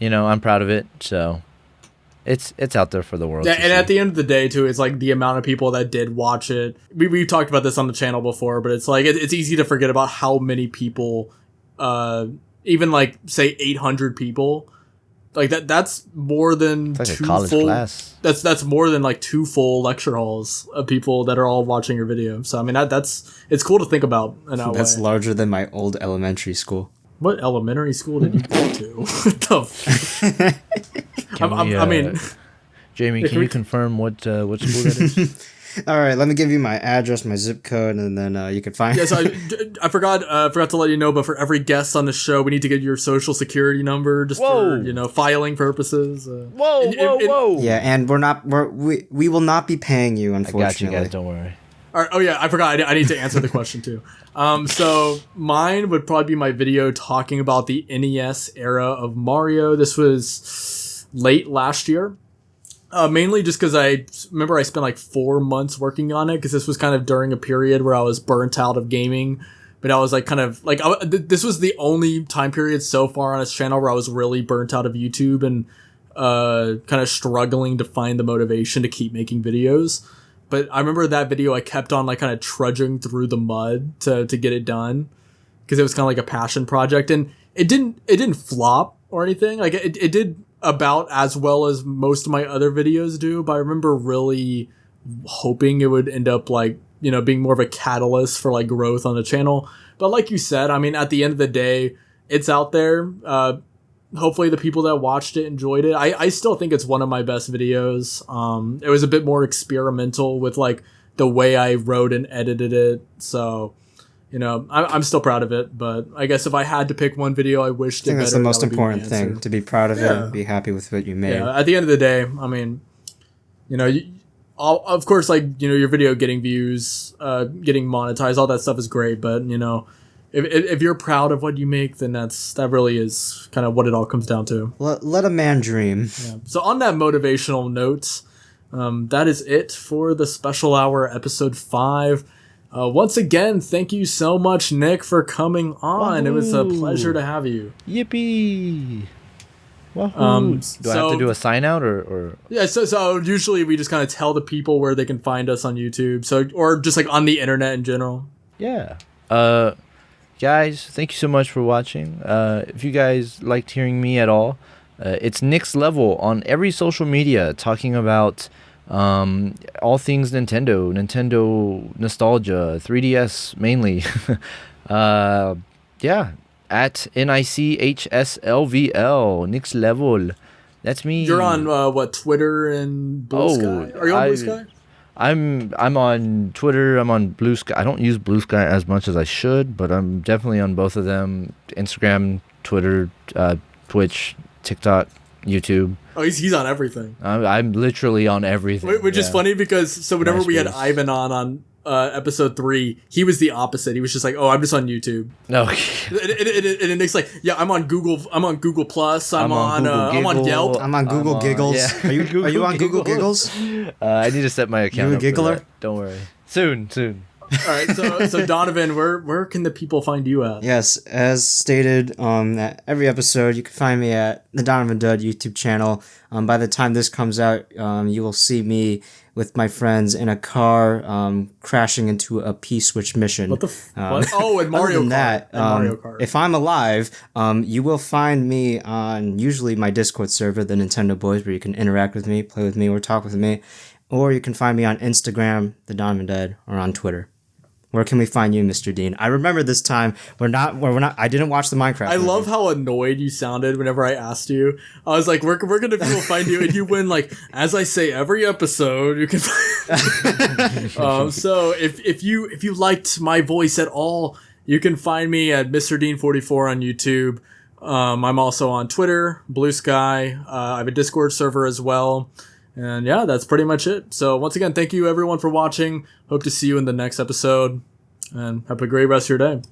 I'm proud of it. So it's out there for the world. Yeah, to and see. at the end of the day, too, it's like the amount of people that did watch it. We've talked about this on the channel before, but it's like it's easy to forget about how many people, even like say 800 people, like that's more than it's like two a college full class. That's more than like 2 full lecture halls of people that are all watching your video. So I mean it's cool to think about in that That's way. larger than my old elementary school. What elementary school did you go to? What the I mean, Jamie, can you confirm what school that is? All right, let me give you my address, my zip code, and then you can find. Yes, I forgot to let you know, but for every guest on the show, we need to get your social security number just for filing purposes. Whoa! Yeah, and we will not be paying you, unfortunately. I got you guys. Don't worry. All right, oh yeah, I forgot. I need to answer the question too. So mine would probably be my video talking about the NES era of Mario. This was late last year. Mainly just because I remember I spent like 4 months working on it, because this was kind of during a period where I was burnt out of gaming. But I was like kind of like, this was the only time period so far on this channel where I was really burnt out of YouTube and kind of struggling to find the motivation to keep making videos. But I remember that video I kept on like kind of trudging through the mud to get it done, because it was kind of like a passion project, and it didn't flop or anything. Like it did about as well as most of my other videos do, but I remember really hoping it would end up like, being more of a catalyst for like growth on the channel. But like you said, I mean, at the end of the day, it's out there. Hopefully the people that watched it enjoyed it. I still think it's one of my best videos. It was a bit more experimental with like the way I wrote and edited it. So, I'm still proud of it, but I guess if I had to pick one video I wished it better, that's the most important thing, to be proud of it and be happy with what you made. Yeah, at the end of the day, I mean, of course, like, your video getting views, getting monetized, all that stuff is great, but, if you're proud of what you make, then that really is kind of what it all comes down to. Let a man dream. Yeah. So on that motivational note, that is it for the Special Hour episode 5. Once again, thank you so much, Nick, for coming on. Wahoo. It was a pleasure to have you. Yippee! Wahoo. Do I have to do a sign out or? Yeah, so usually we just kind of tell the people where they can find us on YouTube, or just like on the internet in general. Yeah. Guys, thank you so much for watching. If you guys liked hearing me at all, it's Nichslvl on every social media, talking about all things Nintendo nostalgia, 3DS mainly. Yeah, at Nichslvl, Nichslvl. That's me. You're on Twitter and Blue Sky? Are you on Blue Sky? I'm on Twitter. I'm on Blue Sky. I don't use Blue Sky as much as I should, but I'm definitely on both of them: Instagram, Twitter, Twitch, TikTok, YouTube. Oh, he's on everything. I'm literally on everything. Which is funny, because whenever we had Ivan on episode 3, he was the opposite. He was just like, "Oh, I'm just on YouTube." No. And Nick's like, "Yeah, I'm on Google. I'm on Google Plus. I'm on Yelp. I'm on Google Giggles. Yeah. Are you on Google Giggles? I need to set my account. You a up for giggler? that. Don't worry. Soon. All right, so Donovan, where can the people find you at? Yes, as stated, at every episode, you can find me at the DonovanDud YouTube channel. By the time this comes out, you will see me with my friends in a car, crashing into a P-switch mission. What the what? Oh, and Mario Other than Kart. that, And Mario Kart. if I'm alive, you will find me on usually my Discord server, the Nintendo Boys, where you can interact with me, play with me, or talk with me. Or you can find me on Instagram, the DonovanDud, or on Twitter. Where can we find you, Mr. Dean? I remember this time we're not. I didn't watch the Minecraft. I movie. love how annoyed you sounded whenever I asked you. I was like, "Where can people find you?" And you win like, as I say every episode, you can. So if you liked my voice at all, you can find me at MrDean44 on YouTube. I'm also on Twitter, Blue Sky. I have a Discord server as well. And yeah, that's pretty much it. So once again, thank you everyone for watching. Hope to see you in the next episode. And have a great rest of your day.